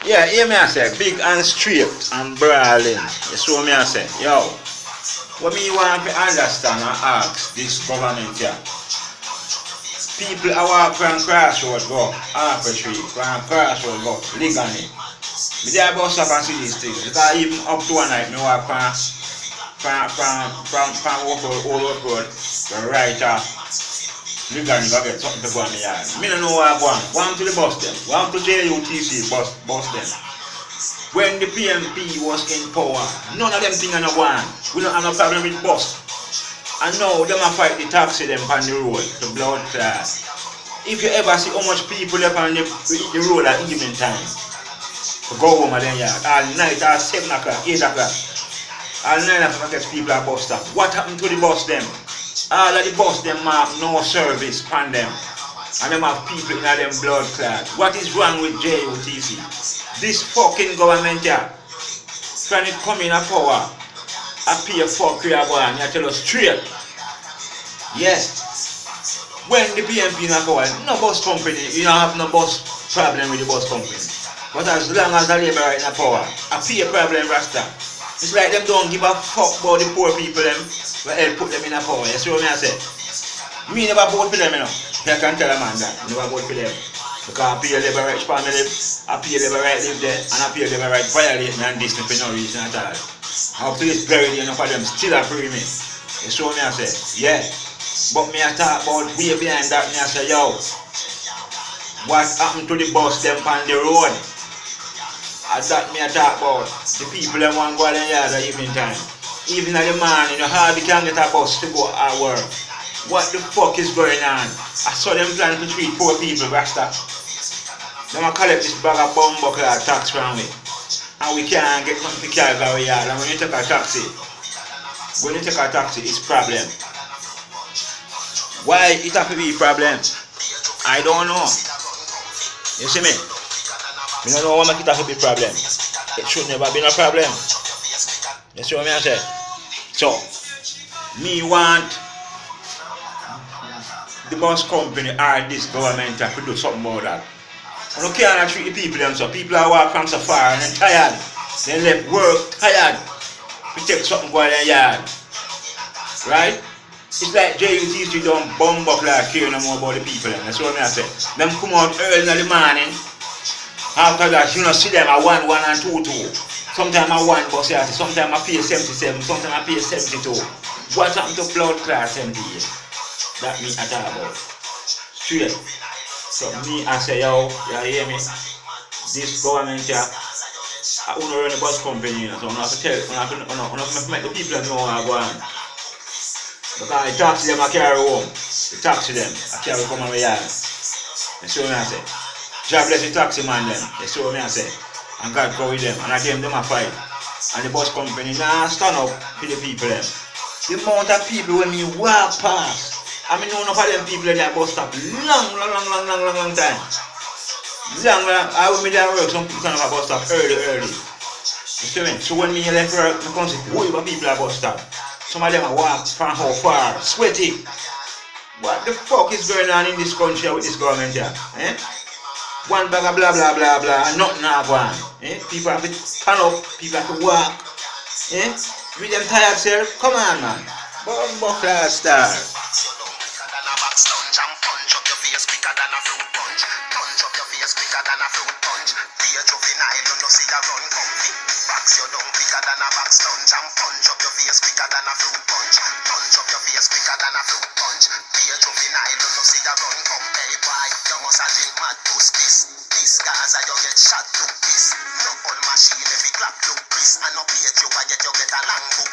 Yeah, hear me I say, big and straight and brawling. You see what me I say? Yo, what me want to understand and ask this government here. People are walk from crossroad go, Harper Street, from crossroad go, legally. Me there bus up and see these things. Because even up to one night, me walk from old road, the right legally go get something to go on the yard. Me don't know what I want. One to the bus them, one to JUTC bus them. When the PMP was in power, none of them things are no one. We don't have no problem with bus. And now them a fight the taxi them on the road, the blood class. If you ever see how much people up on the road at evening time, to go home at them yard, all night at 7 o'clock, 8 o'clock, all 9 o'clock get people at bus stop. What happened to the bus them? All of the bus them have no service on them. And them have people in them blood clot. What is wrong with JUTC? This fucking government here, when it come in a power, I pay fuck you and you tell us straight. Yes. When the PMP in a power, no bus company, you don't have no bus problem with the bus company. But as long as the labor in a power, I pay a problem rasta. It's like them don't give a fuck about the poor people them, but help put them in a power. You see what I say? Me never vote for them, you know. I can tell a man that, never vote for them. Because I pay a labor right family, I pay a labor right live there, and I pay a labor right violate me and this for no reason at all. I'll place buried enough of them still a free me. You see what I say? Yeah. But me I talk about way behind that, me I say, yo, what happened to the bus them on the road? As that me I talk about the people that want to go out in the yard at evening time. Even at the morning, you hardly can get a bus to go at work. What the fuck is going on? I saw them planning to treat poor people, Rasta. Them a collect this bag of bumbuckle tax from me. And we can't get nothing to carry our yard. And when you take a taxi, it's problem. Why it have to be a problem? I don't know. You see me? I don't know why it have to be a problem. It should never be a problem. You see what I say? So, me want the bus company or this government to do something about that. I don't care how to treat the people them so. People are walking from so far and they're tired. They left work tired. We take something go in their yard. Right? It's like JUTC don't bum up like care no more about the people. That's what I say. Them come out early in the morning. After that, you know, see them at 1, 1 and 2, 2. Sometimes I 1 bus yard, sometimes I pay 77, sometimes I pay 72. What happened to blood class 78? That me I talk about. Straight. So me I say, yo, you hear me? This government here, I want to run a bus company, so I have to tell, I have to make the people know what I go on. Because I taxi them, I carry home. I taxi them, I carry come on my yard. You see what I say? God bless the taxi man them. You see what I say? And God go with them, and I give them a fight. And the bus company now stand up for the people them. The amount of people when you walk past, I mean, none of them people in that bus stop long time. I will be there work, some people come to a bus stop early. You see me? So when me left work, I come see whole heap of people at bus stop. Some of them are walk from how far, sweaty. What the fuck is going on in this country with this government here? Eh? One bag of blah blah blah blah and nothing now go on. Eh? People have to stand up, people have to walk. Eh? With them tired sir, come on man. Buckler star. This Gaza, you get shot to piss. No all machine, every clap to piss. And no pay you, but yet you get a long book.